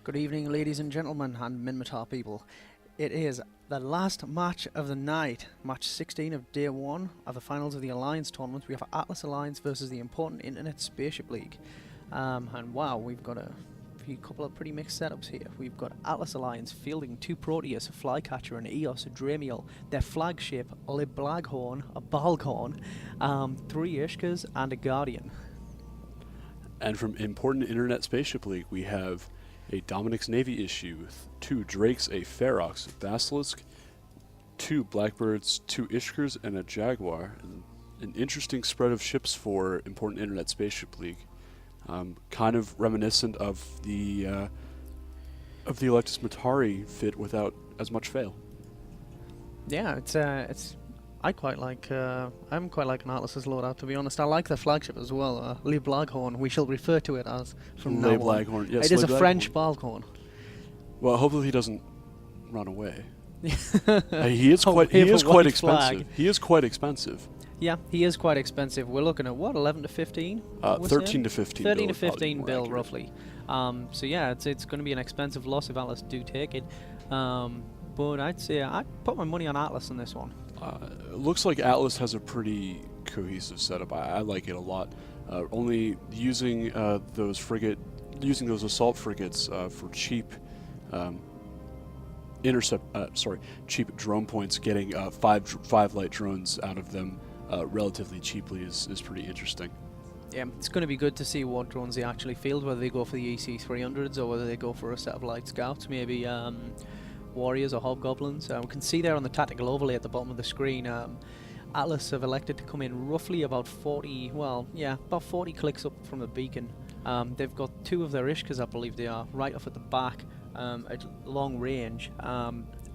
Good evening, ladies and gentlemen, and Minmatar people. It is the last match of the night, match 16 of day 1 of the finals of the Alliance tournament. We have Atlas Alliance versus the important Internet Spaceship League. And wow, we've got a couple of pretty mixed setups here. We've got Atlas Alliance fielding 2 Proteus, a Flycatcher, an Eos, a Dramiel, their flagship, a Blaghorn, a Balghorn, 3 Ishkas, and a Guardian. And from important Internet Spaceship League, we have a Dominic's Navy issue, 2 Drakes, a Ferox, a Basilisk, 2 Blackbirds, 2 Ishkers, and a Jaguar. And an interesting spread of ships for important Internet Spaceship League. Kind of reminiscent of the Electus Matari fit without as much fail. Yeah, it's I'm quite like an Atlas's loadout, to be honest. I like the flagship as well, Le Blaghorn. We shall refer to it as from now on. Le Blaghorn, yes. It is a French Balghorn. Well, hopefully he doesn't run away. He is quite expensive. He is quite expensive. Yeah, he is quite expensive. We're looking at what, 11 to 15? 13 to 15. 13 to 15 bill, roughly. So yeah, it's going to be an expensive loss if Atlas do take it. But I'd say I'd put my money on Atlas in this one. It looks like Atlas has a pretty cohesive setup. I like it a lot. Only using those assault frigates for cheap cheap drone points, getting five light drones out of them relatively cheaply is pretty interesting. Yeah, it's going to be good to see what drones they actually field, whether they go for the EC300s or whether they go for a set of light scouts, maybe warriors or hobgoblins. We can see there on the tactical overlay at the bottom of the screen, Atlas have elected to come in roughly about 40 clicks up from the beacon. They've got 2 of their Ishkas, I believe they are, right off at the back at long range.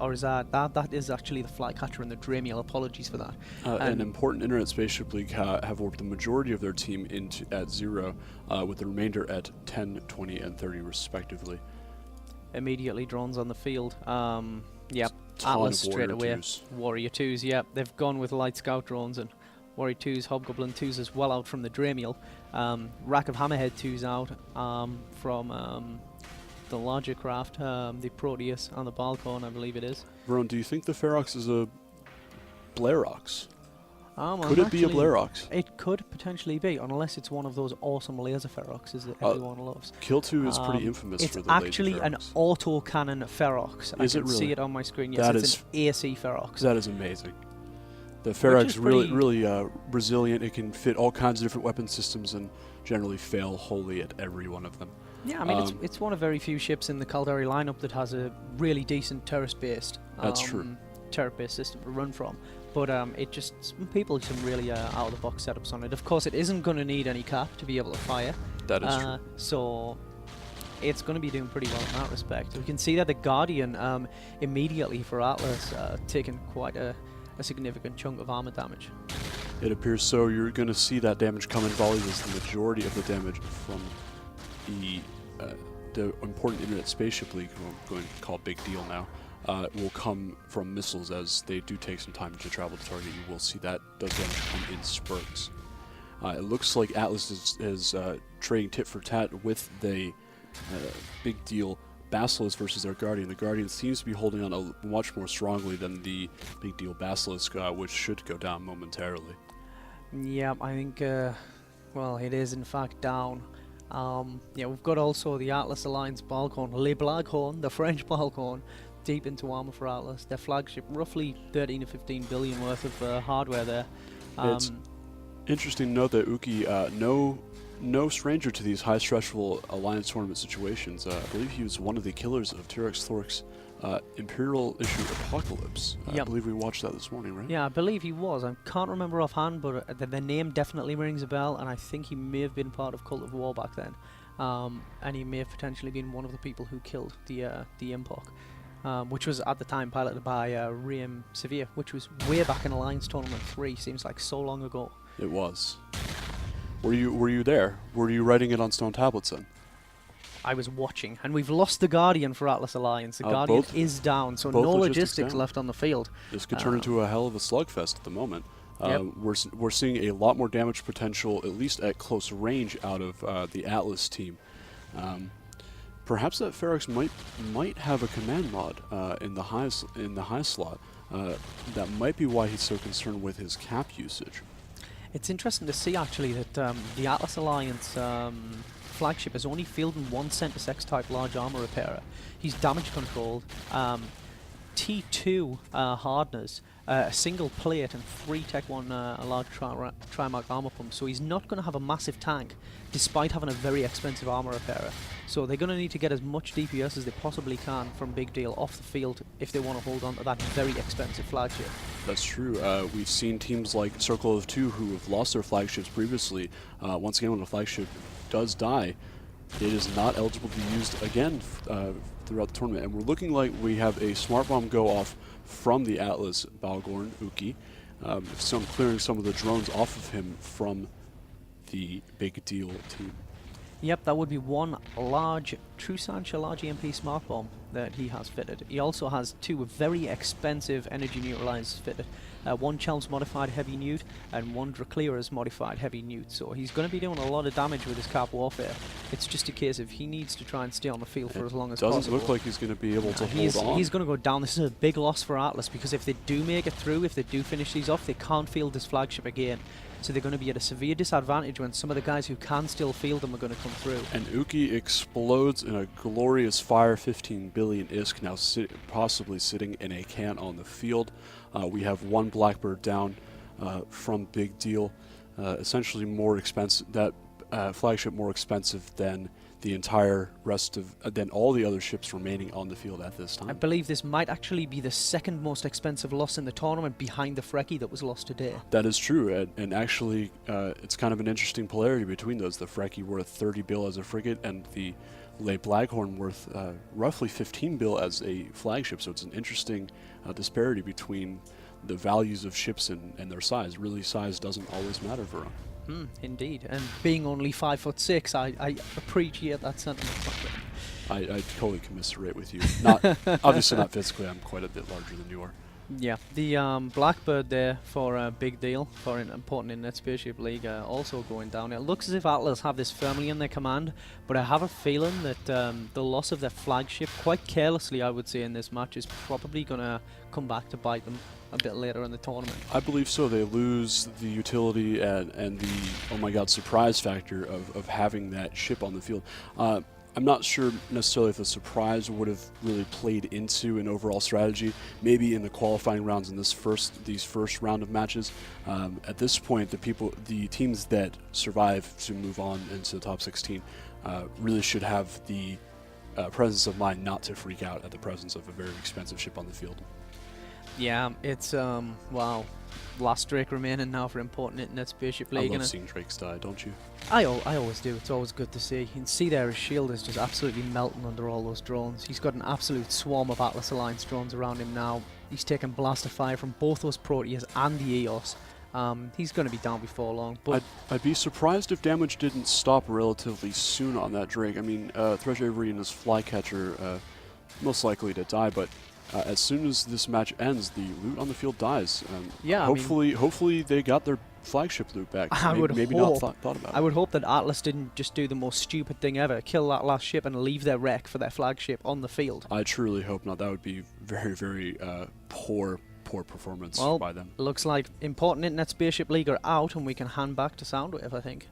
Or is that is actually the Flycatcher and the Dramiel, apologies for that. An important Internet Spaceship League have warped the majority of their team at 0, with the remainder at 10, 20, and 30 respectively. Immediately drones on the field. Yep, Atlas straight away. Warrior 2s, yep, they've gone with light scout drones and Warrior 2s, Hobgoblin 2s as well out from the Dramiel. Rack of Hammerhead 2s out from the larger craft, the Proteus and the Balghorn, I believe it is. Veron, do you think the Ferox is a Blairox? Could it be a Blairox? It could potentially be, unless it's one of those awesome laser Feroxes that everyone loves. Kill 2 is pretty infamous for the laser Ferox. It's actually an autocannon Ferox. Is I it can really? see it on my screen. Yes, it's an AC Ferox. That is amazing. The Ferox is really resilient. It can fit all kinds of different weapon systems and generally fail wholly at every one of them. Yeah, I mean, it's one of very few ships in the Caldari lineup that has a really decent turret-based turret-based system to run from. But some people some really out-of-the-box setups on it. Of course, it isn't going to need any cap to be able to fire. That is true. So it's going to be doing pretty well in that respect. We can see that the Guardian immediately for Atlas taking quite a significant chunk of armor damage. It appears so. You're going to see that damage come in volleys as the majority of the damage from the important Internet Spaceship League, who I'm going to call Big Deal now, will come from missiles as they do take some time to travel to target. You will see that does damage come in spurts. It looks like Atlas is trading tit for tat with the Big Deal Basilisk versus their Guardian. The Guardian seems to be holding on much more strongly than the Big Deal Basilisk, which should go down momentarily. Yeah, I think, it is in fact down. We've got also the Atlas Alliance Balghorn, Le Blaghorn, the French Balghorn, deep into armor for Atlas. Their flagship, roughly 13 to 15 billion worth of hardware there. It's interesting to note that Uki, no stranger to these high-stressful Alliance tournament situations. I believe he was one of the killers of T-Rex Thork's Imperial issue Apocalypse. Yep. I believe we watched that this morning, right? Yeah, I believe he was. I can't remember offhand, but the name definitely rings a bell, and I think he may have been part of Cult of War back then. And he may have potentially been one of the people who killed the Impoc, which was at the time piloted by Riem Severe, which was way back in Alliance Tournament 3. Seems like so long ago. It was. Were you there? Were you writing it on stone tablets then? I was watching, and we've lost the Guardian for Atlas Alliance. The Guardian is down, so no logistics left on the field. This could turn into a hell of a slugfest at the moment. Yep. We're seeing a lot more damage potential, at least at close range, out of the Atlas team. perhaps that Ferox might have a command mod in the high slot. That might be why he's so concerned with his cap usage. It's interesting to see actually that the Atlas Alliance flagship is only fielding one Centis X-type large armor repairer. He's damage controlled, T2 hardeners, a single plate and 3 Tech 1 large Trimark armor pumps, so he's not going to have a massive tank despite having a very expensive armor repairer. So they're going to need to get as much DPS as they possibly can from Big Deal off the field if they want to hold on to that very expensive flagship. That's true. We've seen teams like Circle of Two who have lost their flagships previously. Once again, when a flagship does die, it is not eligible to be used again throughout the tournament. And we're looking like we have a smart bomb go off from the Atlas Balgorn Uki, clearing some of the drones off of him from the Big Deal team. Yep, that would be one large Trusantia large EMP smart bomb that he has fitted. He also has 2 very expensive energy neutralizers fitted. One Chelm's modified heavy newt and one Draclera's modified heavy newt. So he's going to be doing a lot of damage with his cap warfare. It's just a case of he needs to try and stay on the field for as long as possible. Doesn't look like he's going to be able to hold on. He's going to go down. This is a big loss for Atlas because if they do make it through, if they do finish these off, they can't field this flagship again. So they're going to be at a severe disadvantage when some of the guys who can still field them are going to come through. And Uki explodes in a glorious fire, 15 billion ISK, now possibly sitting in a can on the field. We have one Blackbird down from Big Deal. Essentially more expensive, that flagship more expensive than the entire rest of, than all the other ships remaining on the field at this time. I believe this might actually be the second most expensive loss in the tournament behind the Frecky that was lost today. That is true, and actually it's kind of an interesting polarity between those. The Frecky worth 30 bill as a frigate and the Le Blaghorn worth roughly 15 bill as a flagship, so it's an interesting disparity between the values of ships and their size. Really, size doesn't always matter, Varun. Indeed, and being only 5'6", I appreciate that sentiment. I totally commiserate with you. Not obviously not physically. I'm quite a bit larger than you are. Yeah, the Blackbird there for a Big Deal for an important in that Spaceship League also going down. It looks as if Atlas have this firmly in their command, but I have a feeling that the loss of their flagship, quite carelessly I would say in this match, is probably going to come back to bite them a bit later in the tournament. I believe so. They lose the utility and the, oh my god, surprise factor of having that ship on the field. I'm not sure necessarily if the surprise would have really played into an overall strategy. Maybe in the qualifying rounds in these first round of matches. At this point, the teams that survive to move on into the top 16 really should have the presence of mind not to freak out at the presence of a very expensive ship on the field. Yeah, it's wow. Last Drake remaining now for important Internet Spaceship League. I love seeing Drakes die, don't you? I always do. It's always good to see. You can see there his shield is just absolutely melting under all those drones. He's got an absolute swarm of Atlas Alliance drones around him now. He's taking blaster fire from both those Proteus and the EOS. He's going to be down before long. But I'd be surprised if damage didn't stop relatively soon on that Drake. I mean, Thresh Avery and his Flycatcher most likely to die, but as soon as this match ends, the loot on the field dies. Yeah, hopefully they got their flagship loot back. Maybe not thought about it. I would hope that Atlas didn't just do the most stupid thing ever, kill that last ship and leave their wreck for their flagship on the field. I truly hope not. That would be very, very poor performance by them. Looks like important Internet Spaceship League are out, and we can hand back to Soundwave, I think.